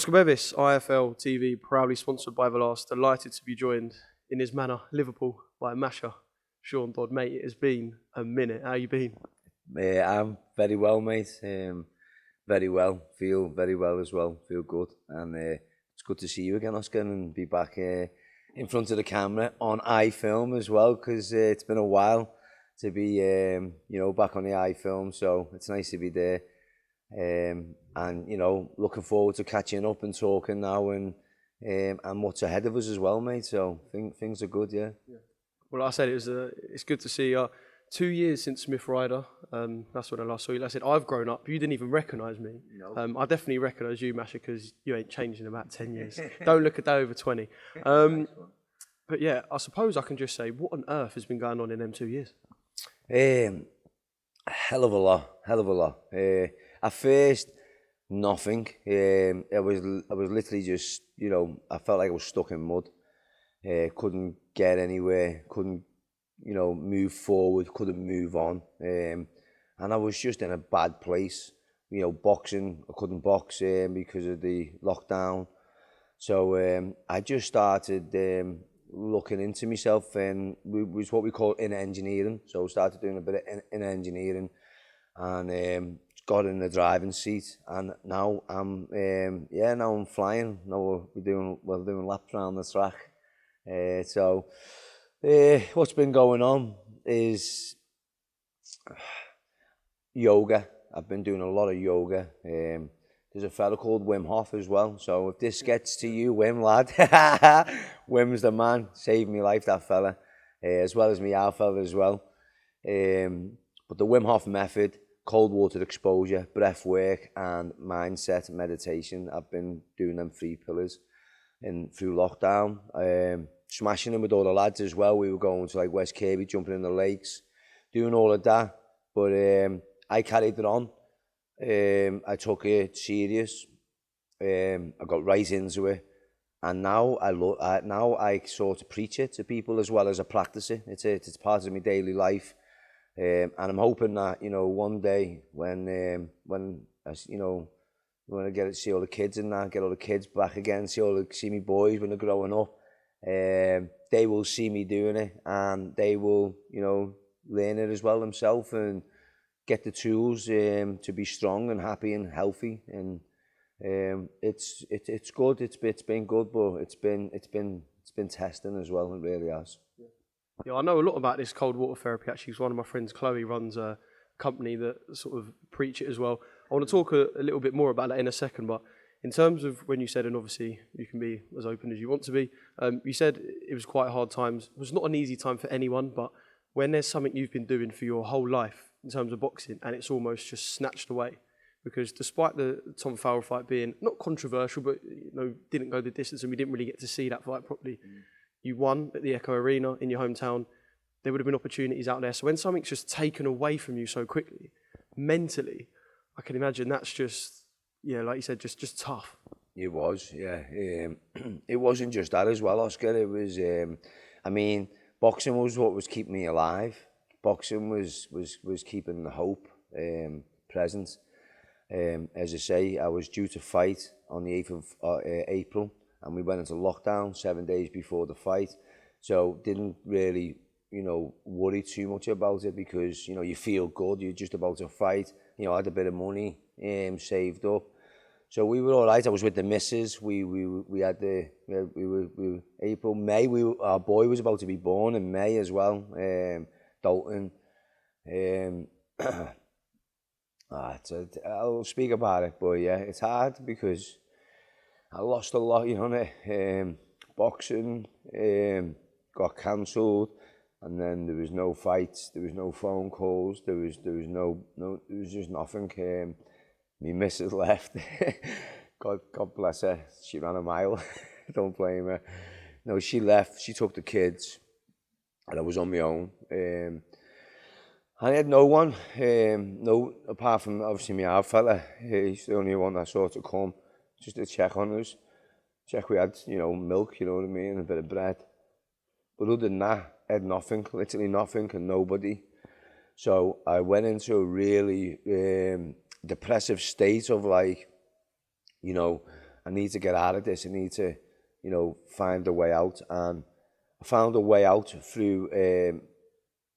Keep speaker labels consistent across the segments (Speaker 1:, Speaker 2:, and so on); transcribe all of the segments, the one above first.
Speaker 1: Oscar Bevis, IFL TV, proudly sponsored by The Last. Delighted to be joined in his manner, Liverpool, by Masher, Sean Dodd. Mate, it has been a minute. How you been?
Speaker 2: I'm very well, mate. Very well. Feel very well as well. Feel good. And it's good to see you again, Oscar, and be back in front of the camera on iFilm as well, because it's been a while to be, back on the iFilm. So it's nice to be there. And, looking forward to catching up and talking now and what's ahead of us as well, mate. So things are good, yeah.
Speaker 1: Well, like I said, it's good to see you. 2 years since Smith Rider. That's when I last saw you. Like I said, I've grown up. You didn't even recognise me. No. I definitely recognise you, Masha, because you ain't changed in about 10 years. Don't look a day over 20. But yeah, I suppose I can just say, what on earth has been going on in them 2 years?
Speaker 2: Hell of a lot. At first, nothing. I was literally just, I felt like I was stuck in mud. Couldn't get anywhere. Couldn't, move forward. Couldn't move on. And I was just in a bad place. Boxing, I couldn't box because of the lockdown. So I just started looking into myself, and was what we call inner engineering. So I started doing a bit of inner engineering, and got in the driving seat. And now I'm flying. Now we're doing laps around the track. So what's been going on is yoga. I've been doing a lot of yoga. There's a fella called Wim Hof as well. So if this gets to you, Wim, lad, Wim's the man. Saved me life, that fella, as well as me, our fella as well. But the Wim Hof method, cold water exposure, breath work, and mindset meditation. I've been doing them 3 pillars through lockdown. Smashing them with all the lads as well. We were going to like West Kirby, jumping in the lakes, doing all of that. But I carried it on. I took it serious. I got right into it, and now I sort of preach it to people as well as I practice it. It's part of my daily life, and I'm hoping that one day when I get to see all the kids and that, get all the kids back again, see me boys when they're growing up, they will see me doing it, and they will learn it as well themselves and get the tools to be strong and happy and healthy. And it's good. It's been good, but it's been testing as well. It really has.
Speaker 1: Yeah, I know a lot about this cold water therapy. Actually, because one of my friends, Chloe, runs a company that sort of preach it as well. I want to talk a little bit more about that in a second, but in terms of when you said, and obviously you can be as open as you want to be, you said it was quite hard times. It was not an easy time for anyone, but when there's something you've been doing for your whole life in terms of boxing, and it's almost just snatched away, because despite the Tom Farrell fight being not controversial, but didn't go the distance, and we didn't really get to see that fight properly, you won at the Echo Arena in your hometown. There would have been opportunities out there. So when something's just taken away from you so quickly, mentally, I can imagine that's just, like you said, just tough.
Speaker 2: It was, yeah. It wasn't just that as well, Oscar. It was, boxing was what was keeping me alive. Boxing was keeping the hope present. As I say, I was due to fight on the 8th of April, and we went into lockdown 7 days before the fight. So didn't really, worry too much about it, because, you feel good. You're just about to fight. I had a bit of money saved up. So we were all right. I was with the missus. We had April, May. Our boy was about to be born in May as well. Dalton. I'll speak about it, but yeah, it's hard because I lost a lot. Boxing got cancelled, and then there was no fights. There was no phone calls. There was just nothing. My missus left. God bless her. She ran a mile. Don't blame her. No, she left. She took the kids, and I was on my own. I had no one, apart from obviously my old fella. He's the only one that sort of come just to check on us. Check we had, milk, you know what I mean, and a bit of bread. But other than that, I had nothing, literally nothing, and nobody. So I went into a really depressive state of I need to get out of this. I need to, you know, find a way out. And I found a way out through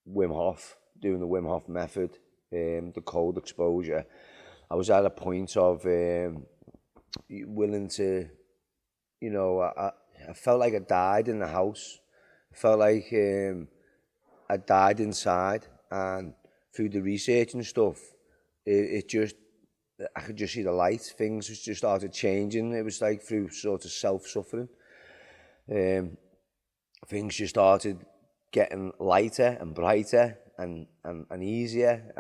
Speaker 2: Wim Hof, doing the Wim Hof method, the cold exposure. I was at a point of willing to, you know, I felt like I died in the house. I felt like I died inside, and through the research and stuff, it just, I could just see the light. Things just started changing. It was like through sort of self-suffering. Things just started getting lighter and brighter and easier,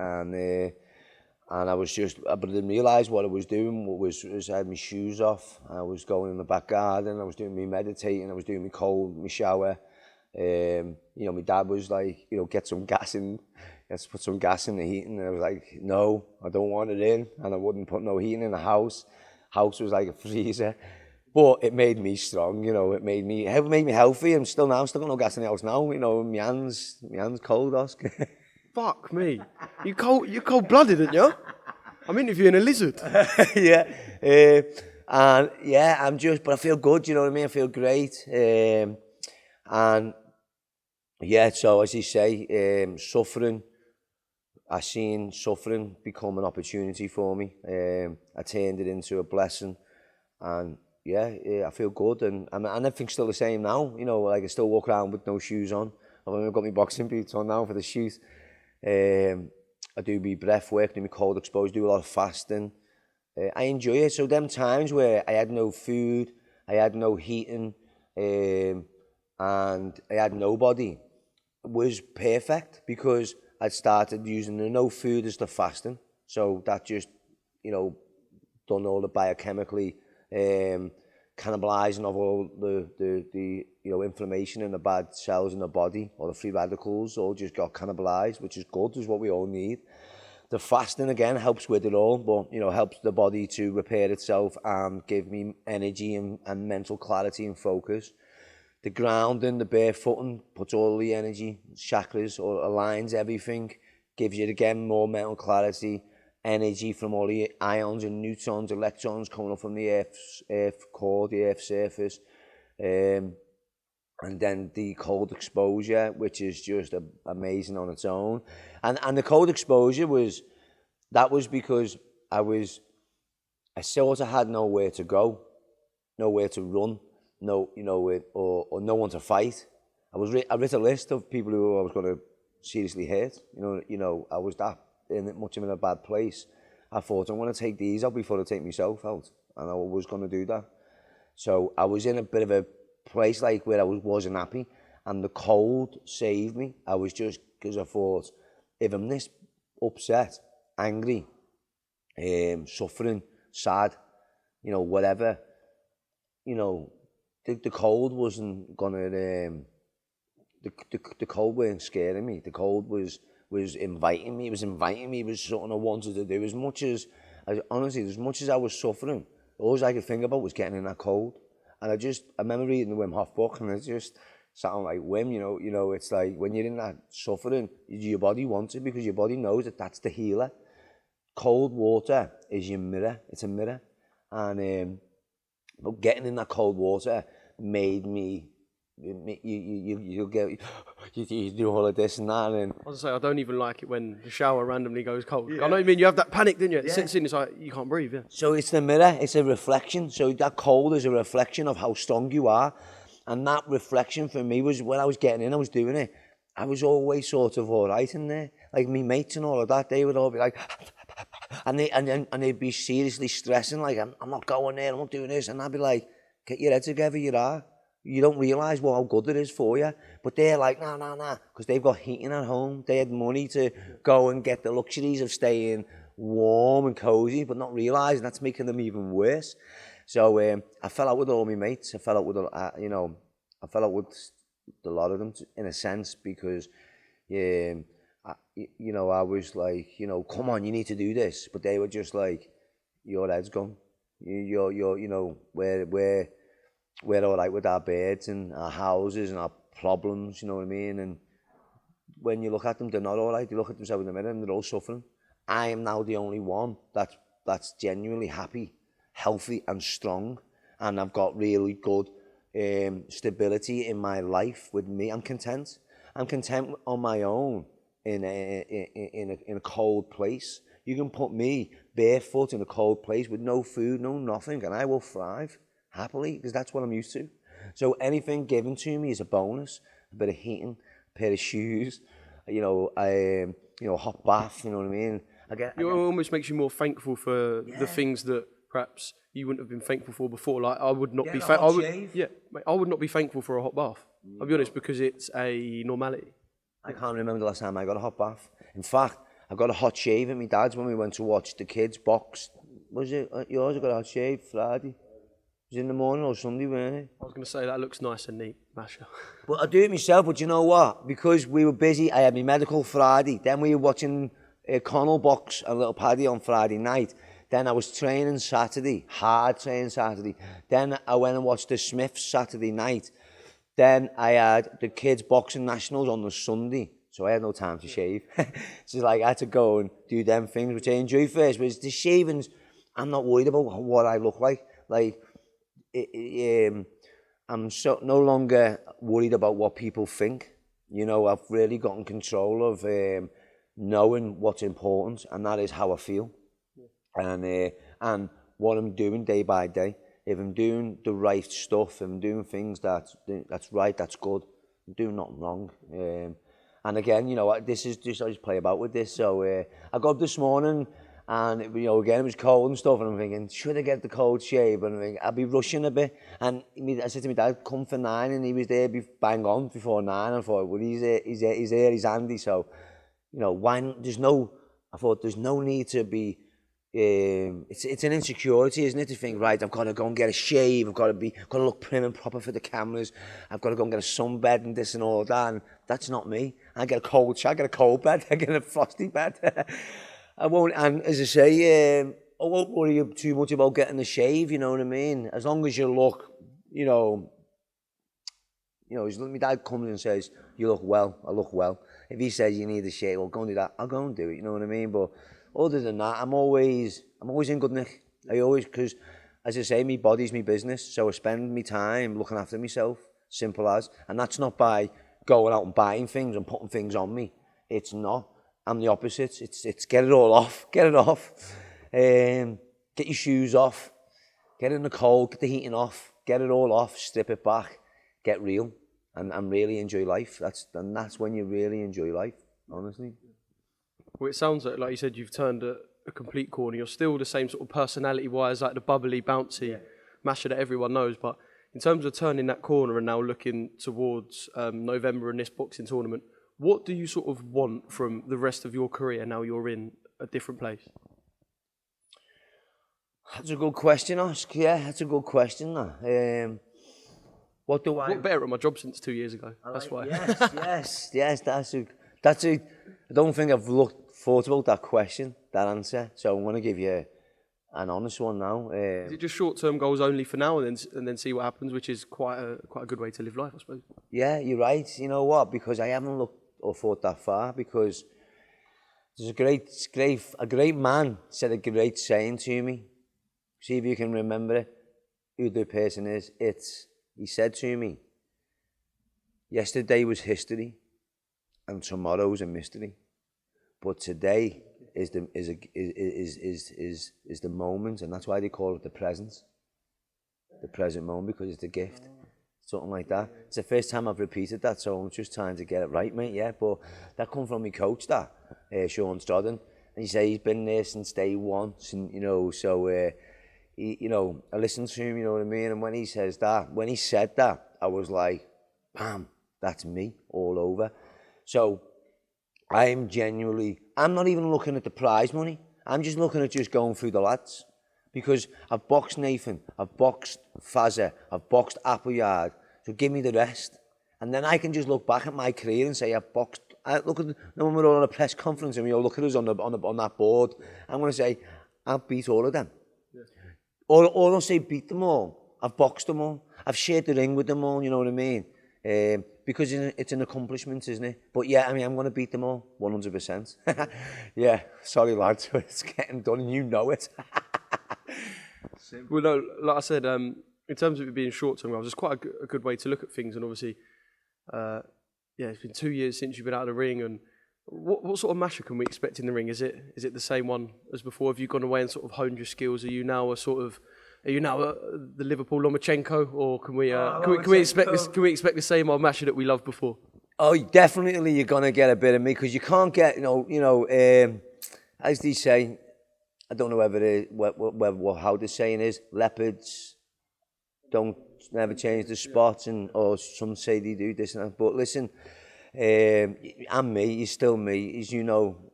Speaker 2: and I was just, I didn't realise what I was doing. Was I had my shoes off, I was going in the back garden, I was doing me meditating, I was doing my shower. You know, my dad was like, you know, get some gas in, let's put some gas in the heating. And I was like, no, I don't want it in, and I wouldn't put no heating in the house. House was like a freezer. But it made me strong, you know, it made me healthy. I'm still got no gas in the house now, you know, my hands cold, Oscar.
Speaker 1: Fuck me. You're cold-blooded, aren't you? I'm interviewing a lizard.
Speaker 2: Yeah. And yeah, but I feel good, you know what I mean? I feel great. And yeah, so as you say, suffering, I seen suffering become an opportunity for me. I turned it into a blessing, and yeah, I feel good, and everything's still the same now. You know, like I still walk around with no shoes on. I've got my boxing boots on now for the shoot. I do my breath work, do my cold exposure, do a lot of fasting. I enjoy it. So them times where I had no food, I had no heating, and I had nobody, was perfect, because I'd started using the no food as the fasting. So that just, you know, done all the biochemically cannibalizing of all the you know, inflammation in the bad cells in the body, or the free radicals, all just got cannibalized, which is good, is what we all need. The fasting again helps with it all, but you know, helps the body to repair itself and give me energy and mental clarity and focus. The grounding, the barefooting, puts all the energy, chakras, or aligns everything, gives you again more mental clarity, energy from all the ions and neutrons, electrons coming up from the earth core, the earth's surface. And then the cold exposure, which is just amazing on its own. And the cold exposure was because I sort of had nowhere to go, nowhere to run, no, you know, or no one to fight. I writ a list of people who I was going to seriously hurt. You know, I was that much in a bad place. I thought, I'm going to take these out before I take myself out, and I was going to do that. So I was in a bit of a place like where I wasn't happy, and the cold saved me. I was just, because I thought, if I'm this upset, angry, suffering, sad, you know, whatever, you know, the cold wasn't gonna, the cold weren't scaring me. The cold was inviting me. It was inviting me. It was something I wanted to do. Honestly, as much as I was suffering, all I could think about was getting in that cold. And I remember reading the Wim Hof book, and it just sounded like Wim, you know, it's like when you're in that suffering, your body wants it, because your body knows that that's the healer. Cold water is your mirror. It's a mirror. And but getting in that cold water made me, you do all of this and that. And
Speaker 1: I was gonna say, I don't even like it when the shower randomly goes cold. Yeah. I know what you mean. You have that panic, didn't you? It sits in, it's like you can't breathe. Yeah.
Speaker 2: So it's the mirror. It's a reflection. So that cold is a reflection of how strong you are, and that reflection for me was when I was getting in, I was doing it. I was always sort of all right in there. Like me mates and all of that, they would all be like, and they'd be seriously stressing, like I'm not going there, I'm not doing this, and I'd be like, get your head together, you don't realise how good it is for you. But they're like, nah, because they've got heating at home. They had money to go and get the luxuries of staying warm and cosy, but not realising that's making them even worse. So I fell out with all my mates. I fell out with a lot of them, in a sense, because I was like, come on, you need to do this. But they were just like, your head's gone. We're all right with our beds and our houses and our problems, you know what I mean? And when you look at them, they're not all right. They look at themselves in the mirror and they're all suffering. I am now the only one that's genuinely happy, healthy and strong. and I've got really good stability in my life with me. I'm content. I'm content on my own in a cold place. You can put me barefoot in a cold place with no food, no nothing, and I will thrive happily because that's what I'm used to. So anything given to me is a bonus. A bit of heating, a pair of shoes, a hot bath. You know what I mean?
Speaker 1: It almost makes you more thankful for the things that perhaps you wouldn't have been thankful for before. Like I would not be thankful. I would not be thankful for a hot bath. I'll be honest, because it's a normality.
Speaker 2: I can't remember the last time I got a hot bath. In fact, I got a hot shave at my dad's when we went to watch the kids box. Was it yours? I got a hot shave Friday. It was in the morning or Sunday, weren't it?
Speaker 1: I was going to say that looks nice and neat, Masha.
Speaker 2: Well, I do it myself, but you know what? Because we were busy, I had my medical Friday. Then we were watching Connell box a little paddy on Friday night. Then I was training Saturday, hard training Saturday. Then I went and watched the Smiths Saturday night. Then I had the kids boxing nationals on the Sunday. So I had no time to shave. So like I had to go and do them things, which I enjoy first. But the shavings, I'm not worried about what I look like. Like, I'm no longer worried about what people think. I've really gotten control of knowing what's important, and that is how I feel. And what I'm doing day by day. If I'm doing the right stuff, if I'm doing things that's right, that's good, I'm doing nothing wrong. And again, this is just, I just play about with this. So I got up this morning and, again, it was cold and stuff. And I'm thinking, should I get the cold shave? And I'm thinking, I'll be rushing a bit. And I said to my dad, come for 9. And he was there bang on before 9. I thought, well, he's here, he's handy. So, why not? I thought there's no need to be, it's an insecurity, isn't it, to think, right, I've got to go and get a shave, I've got to look prim and proper for the cameras, I've got to go and get a sunbed and this and all that, and that's not me. I get a cold bed, I get a frosty bed. I won't, and as I say, I won't worry too much about getting a shave, you know what I mean? As long as you look, my dad comes and says, you look well, I look well. If he says you need a shave, well, go and do that, I'll go and do it, you know what I mean? But other than that, I'm always in good nick. Because, as I say, my body's my business, so I spend my time looking after myself, simple as. And that's not by going out and buying things and putting things on me. It's not. I'm the opposite. It's get it all off. Get it off. Get your shoes off. Get in the cold. Get the heating off. Get it all off. Strip it back. Get real. And really enjoy life. That's when you really enjoy life, honestly.
Speaker 1: Well, it sounds like you said, you've turned a complete corner. You're still the same sort of personality-wise, like the bubbly, bouncy Masha that everyone knows. But in terms of turning that corner and now looking towards November and this boxing tournament, what do you sort of want from the rest of your career now you're in a different place?
Speaker 2: That's a good question, Oscar. Yeah, that's a good question. What do I...
Speaker 1: I've got better at my job since 2 years ago. That's why.
Speaker 2: Yes. That's a... I don't think I've thought about that question, that answer. So I'm going to give you an honest one now.
Speaker 1: Is it just short-term goals only for now and then see what happens, which is quite a good way to live life, I suppose? Yeah,
Speaker 2: you're right. You know what? Because I haven't looked or thought that far. Because there's a great man said a great saying to me. See if you can remember it, who the person is. He said to me, yesterday was history and tomorrow's a mystery, but today is the moment, and that's why they call it the present moment, because it's the gift, something like that. It's the first time I've repeated that, so I'm just trying to get it right, mate. Yeah, but that come from my coach, Sean Strodden, and he said he's been there since day one, and so I listened to him, you know what I mean. And when he said that, I was like, bam, that's me all over. So I'm not even looking at the prize money. I'm just looking at just going through the lads. Because I've boxed Nathan, I've boxed Fazza, I've boxed Appleyard. So give me the rest. And then I can just look back at my career and say, I've boxed. Look at when we're all on a press conference and we all look at us on that board. I'm going to say, I've beat all of them. Yeah. Or I'll say, beat them all. I've boxed them all. I've shared the ring with them all, you know what I mean? Because it's an accomplishment, isn't it? But yeah, I mean, I'm going to beat them all, 100%. Yeah, sorry lads, it's getting done and you know it.
Speaker 1: Well, no, like I said, in terms of it being short-term goals, it's quite a good way to look at things. And obviously, it's been 2 years since you've been out of the ring. And what sort of Masha can we expect in the ring? Is it the same one as before? Have you gone away and sort of honed your skills? Are you now the Liverpool Lomachenko, or can we expect the same old Masha that we loved before?
Speaker 2: Oh, definitely, you're gonna get a bit of me, because you can't get as they say. I don't know whether how the saying is. Leopards don't never change the spots, or some say they do this and that. But listen, I'm me. You're still me. As you know,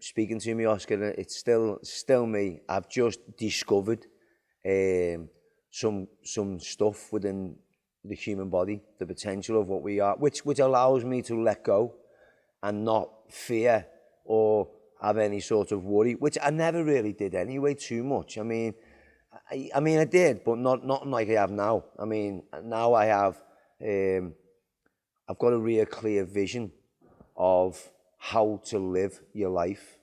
Speaker 2: speaking to me, Oscar, it's still me. I've just discovered some stuff within the human body, the potential of what we are, which allows me to let go and not fear or have any sort of worry, which I never really did anyway too much. I mean I did, but not like I have now. I mean, now I have, I've got a real clear vision of how to live your life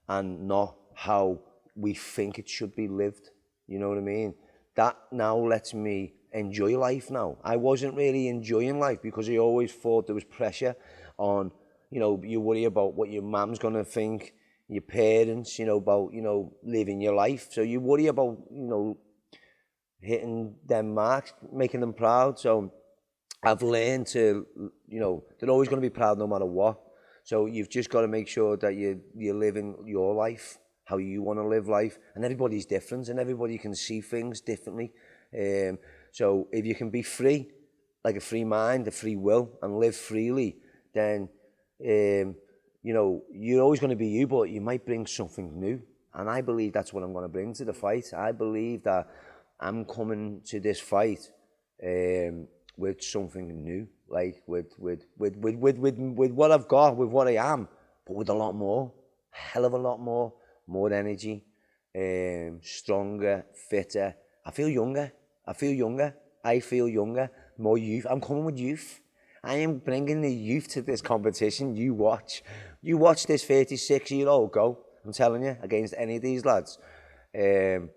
Speaker 2: and not how we think it should be lived. You know what I mean? That now lets me enjoy life now. I wasn't really enjoying life because I always thought there was pressure on, you worry about what your mum's going to think, your parents, about, living your life. So you worry about, hitting them marks, making them proud. So I've learned to, they're always going to be proud no matter what. So you've just got to make sure that you're living your life, how you want to live life. And everybody's different and everybody can see things differently. So if you can be free, like a free mind, a free will, and live freely, then, you're always going to be you, but you might bring something new. And I believe that's what I'm going to bring to the fight. I believe that I'm coming to this fight with something new, like with what I've got, with what I am, but with a lot more, hell of a lot more energy, stronger, fitter. I feel younger, more youth. I'm coming with youth. I am bringing the youth to this competition. You watch this 36-year-old go, I'm telling you, against any of these lads. It's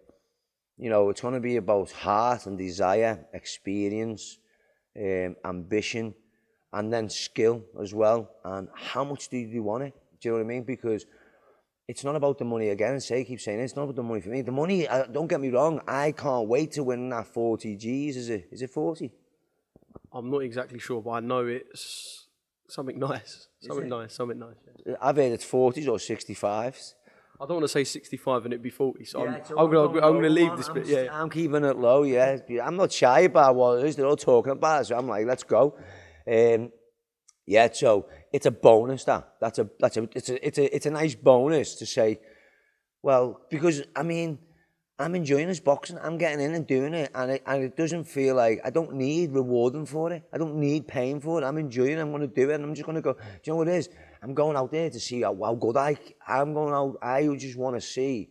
Speaker 2: going to be about heart and desire, experience, ambition, and then skill as well. And how much do you want it? Do you know what I mean? Because it's not about the money again. I keep saying it's not about the money for me. The money, don't get me wrong, I can't wait to win that 40 G's. Is it 40?
Speaker 1: I'm not exactly sure, but I know it's something nice. Something nice. Yeah.
Speaker 2: I've heard it's 40s or 65s.
Speaker 1: I don't want to say 65 and it'd be 40, so
Speaker 2: Yeah,
Speaker 1: I'm gonna leave this bit. Yeah,
Speaker 2: I'm keeping it low. Yeah, I'm not shy about what it is. They're all talking about it, so I'm like, let's go. Yeah, so it's a bonus. It's a nice bonus to say. Well, because I'm enjoying this boxing. I'm getting in and doing it, and it doesn't feel like I don't need rewarding for it. I don't need paying for it. I'm enjoying it. I'm going to do it, and I'm just going to go. Do you know what it is? I'm going out there to see how good I'm going out. I just want to see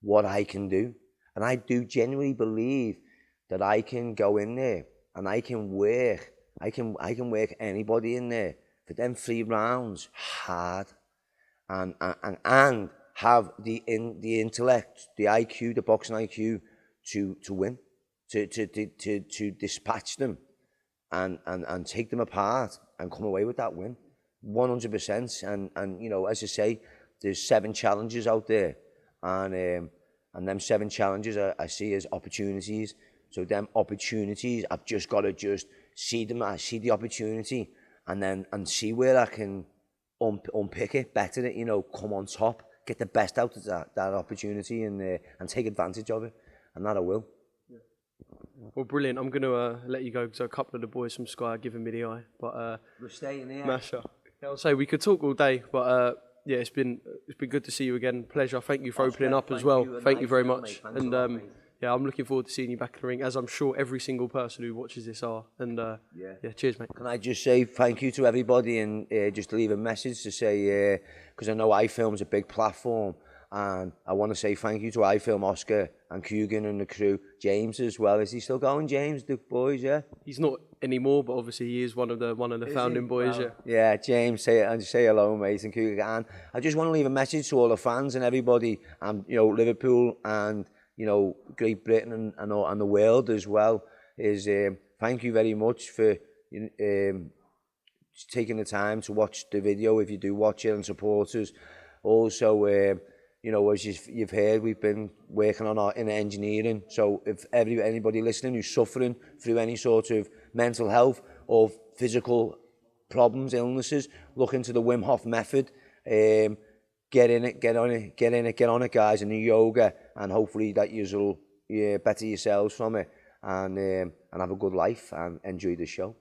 Speaker 2: what I can do, and I do genuinely believe that I can go in there and I can work. I can work anybody in there for them 3 rounds hard, and have the intellect, the IQ, the boxing IQ to win, to dispatch them and take them apart and come away with that win, 100%. And as I say, there's 7 challenges out there, and them 7 challenges I see as opportunities. So them opportunities, I've just got to see them. I see the opportunity, and see where I can unpick it, better it, come on top. Get the best out of that opportunity and take advantage of it, and that I will.
Speaker 1: Yeah. Well, brilliant. I'm going to let you go because a couple of the boys from Sky are giving me the eye. But
Speaker 2: we're staying here.
Speaker 1: Masha, I'll say we could talk all day, but yeah, it's been good to see you again. Pleasure. Thank you for opening up as well. Thank you very much. And yeah, I'm looking forward to seeing you back in the ring, as I'm sure every single person who watches this are. And yeah, cheers, mate.
Speaker 2: Can I just say thank you to everybody, and just leave a message to say, because I know iFilm's a big platform, and I want to say thank you to iFilm, Oscar and Coogan and the crew, James as well. Is he still going, James, the boys? Yeah.
Speaker 1: He's not anymore, but obviously he is one of the founding boys. Well,
Speaker 2: yeah, James, say hello, mate, and Coogan. And I just want to leave a message to all the fans and everybody, and Liverpool and Great Britain and the world as well. is thank you very much for taking the time to watch the video, if you do watch it, and support us. Also, you know, as you've heard, we've been working on our inner engineering. So if anybody listening who's suffering through any sort of mental health or physical problems, illnesses, look into the Wim Hof method. Get on it, guys, in the yoga, and hopefully that you'll better yourselves from it, and have a good life and enjoy the show.